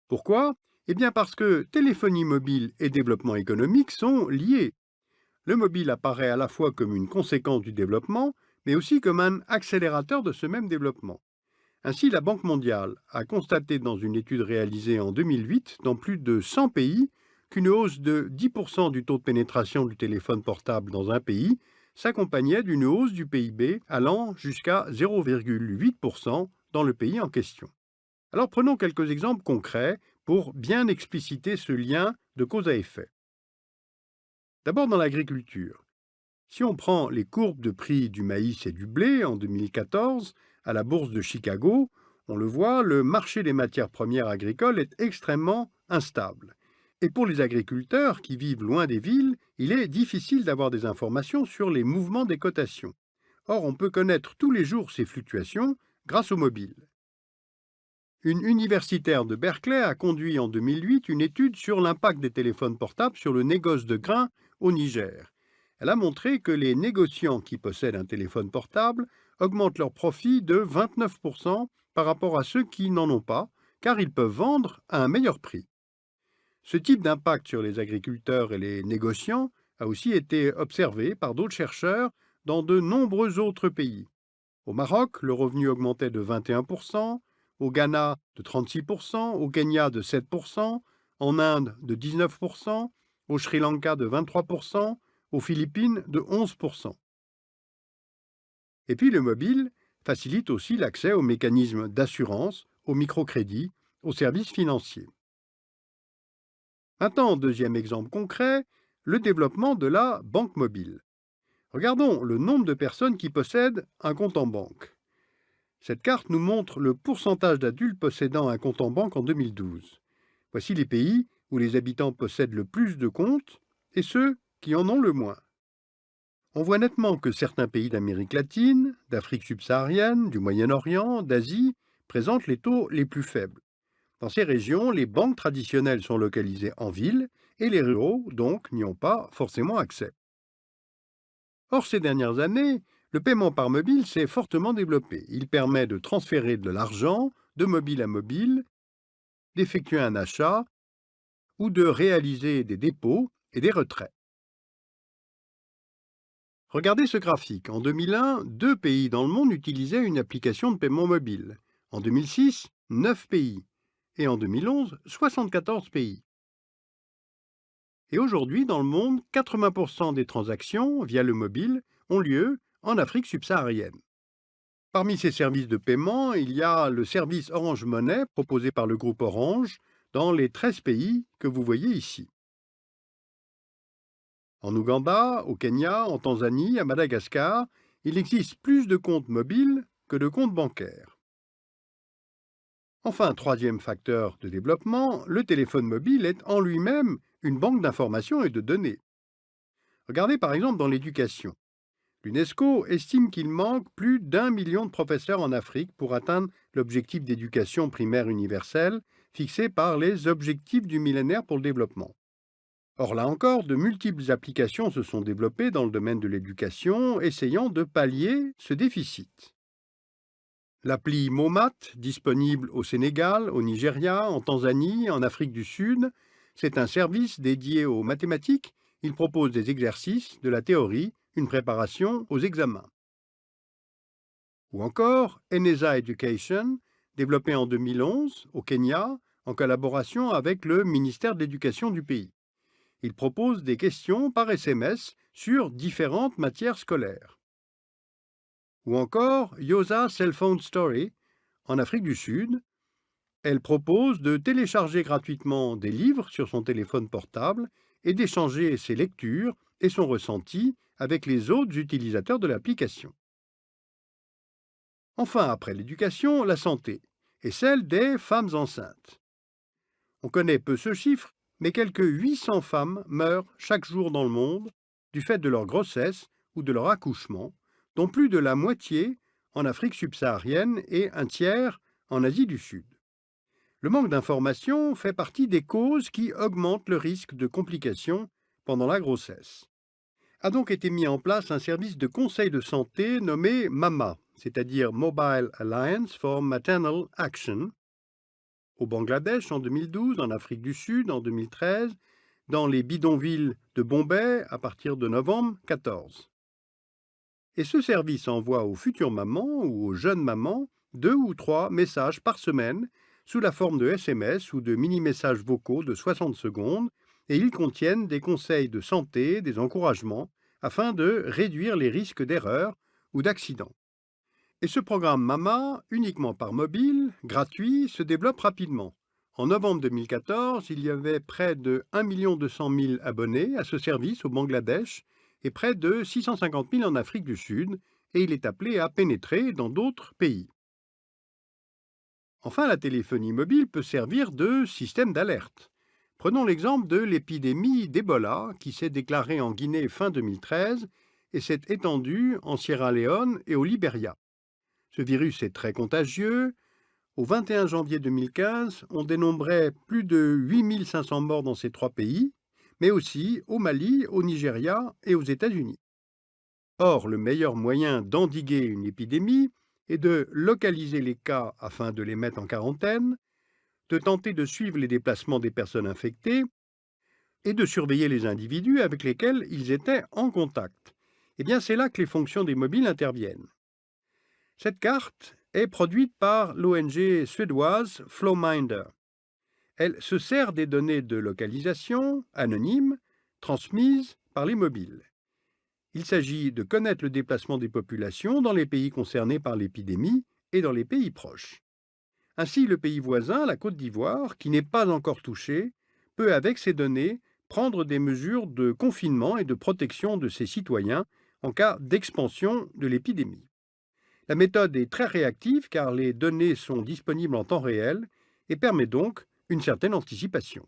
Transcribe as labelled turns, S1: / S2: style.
S1: Pourquoi? Eh bien parce que téléphonie mobile et développement économique sont liés. Le mobile apparaît à la fois comme une conséquence du développement, mais aussi comme un accélérateur de ce même développement. Ainsi, la Banque mondiale a constaté dans une étude réalisée en 2008 dans plus de 100 pays qu'une hausse de 10% du taux de pénétration du téléphone portable dans un pays s'accompagnait d'une hausse du PIB allant jusqu'à 0,8% dans le pays en question. Alors prenons quelques exemples concrets pour bien expliciter ce lien de cause à effet. D'abord dans l'agriculture. Si on prend les courbes de prix du maïs et du blé en 2014 à la bourse de Chicago, on le voit, le marché des matières premières agricoles est extrêmement instable. Et pour les agriculteurs qui vivent loin des villes, il est difficile d'avoir des informations sur les mouvements des cotations. Or, on peut connaître tous les jours ces fluctuations grâce au mobile. Une universitaire de Berkeley a conduit en 2008 une étude sur l'impact des téléphones portables sur le négoce de grains au Niger. Elle a montré que les négociants qui possèdent un téléphone portable augmentent leurs profits de 29% par rapport à ceux qui n'en ont pas, car ils peuvent vendre à un meilleur prix. Ce type d'impact sur les agriculteurs et les négociants a aussi été observé par d'autres chercheurs dans de nombreux autres pays. Au Maroc, le revenu augmentait de 21%, au Ghana de 36%, au Kenya de 7%, en Inde de 19%, au Sri Lanka de 23%, aux Philippines de 11%. Et puis le mobile facilite aussi l'accès aux mécanismes d'assurance, au microcrédit, aux services financiers. Maintenant, deuxième exemple concret, le développement de la banque mobile. Regardons le nombre de personnes qui possèdent un compte en banque. Cette carte nous montre le pourcentage d'adultes possédant un compte en banque en 2012. Voici les pays où les habitants possèdent le plus de comptes et ceux qui en ont le moins. On voit nettement que certains pays d'Amérique latine, d'Afrique subsaharienne, du Moyen-Orient, d'Asie présentent les taux les plus faibles. Dans ces régions, les banques traditionnelles sont localisées en ville et les ruraux, donc, n'y ont pas forcément accès. Or, ces dernières années, le paiement par mobile s'est fortement développé. Il permet de transférer de l'argent de mobile à mobile, d'effectuer un achat ou de réaliser des dépôts et des retraits. Regardez ce graphique. En 2001, 2 pays dans le monde utilisaient une application de paiement mobile. En 2006, 9 pays. Et en 2011, 74 pays. Et aujourd'hui, dans le monde, 80% des transactions via le mobile ont lieu en Afrique subsaharienne. Parmi ces services de paiement, il y a le service Orange Money proposé par le groupe Orange dans les 13 pays que vous voyez ici. En Ouganda, au Kenya, en Tanzanie, à Madagascar, il existe plus de comptes mobiles que de comptes bancaires. Enfin, troisième facteur de développement, le téléphone mobile est en lui-même une banque d'informations et de données. Regardez par exemple dans l'éducation. L'UNESCO estime qu'il manque plus d'1 million de professeurs en Afrique pour atteindre l'objectif d'éducation primaire universelle fixé par les objectifs du millénaire pour le développement. Or là encore, de multiples applications se sont développées dans le domaine de l'éducation, essayant de pallier ce déficit. L'appli Momat, disponible au Sénégal, au Nigeria, en Tanzanie, en Afrique du Sud, c'est un service dédié aux mathématiques. Il propose des exercices, de la théorie, une préparation aux examens. Ou encore Eneza Education, développé en 2011 au Kenya, en collaboration avec le ministère de l'Éducation du pays. Il propose des questions par SMS sur différentes matières scolaires. Ou encore Yosa Cell Phone Story, en Afrique du Sud. Elle propose de télécharger gratuitement des livres sur son téléphone portable et d'échanger ses lectures et son ressenti avec les autres utilisateurs de l'application. Enfin, après l'éducation, la santé et celle des femmes enceintes. On connaît peu ce chiffre, mais quelques 800 femmes meurent chaque jour dans le monde du fait de leur grossesse ou de leur accouchement, dont plus de la moitié en Afrique subsaharienne et un tiers en Asie du Sud. Le manque d'information fait partie des causes qui augmentent le risque de complications pendant la grossesse. A donc été mis en place un service de conseil de santé nommé MAMA, c'est-à-dire Mobile Alliance for Maternal Action, au Bangladesh en 2012, en Afrique du Sud en 2013, dans les bidonvilles de Bombay à partir de novembre 2014. Et ce service envoie aux futures mamans ou aux jeunes mamans 2 ou 3 messages par semaine sous la forme de SMS ou de mini-messages vocaux de 60 secondes, et ils contiennent des conseils de santé, des encouragements, afin de réduire les risques d'erreurs ou d'accidents. Et ce programme Mama, uniquement par mobile, gratuit, se développe rapidement. En novembre 2014, il y avait près de 1 200 000 abonnés à ce service au Bangladesh et près de 650 000 en Afrique du Sud, et il est appelé à pénétrer dans d'autres pays. Enfin, la téléphonie mobile peut servir de système d'alerte. Prenons l'exemple de l'épidémie d'Ebola qui s'est déclarée en Guinée fin 2013 et s'est étendue en Sierra Leone et au Libéria. Ce virus est très contagieux. Au 21 janvier 2015, on dénombrait plus de 8 500 morts dans ces 3 pays, mais aussi au Mali, au Nigeria et aux États-Unis. Or, le meilleur moyen d'endiguer une épidémie est de localiser les cas afin de les mettre en quarantaine, de tenter de suivre les déplacements des personnes infectées et de surveiller les individus avec lesquels ils étaient en contact. Eh bien, c'est là que les fonctions des mobiles interviennent. Cette carte est produite par l'ONG suédoise Flowminder. Elle se sert des données de localisation anonymes transmises par les mobiles. Il s'agit de connaître le déplacement des populations dans les pays concernés par l'épidémie et dans les pays proches. Ainsi, le pays voisin, la Côte d'Ivoire, qui n'est pas encore touché, peut, avec ces données, prendre des mesures de confinement et de protection de ses citoyens en cas d'expansion de l'épidémie. La méthode est très réactive car les données sont disponibles en temps réel et permet donc une certaine anticipation.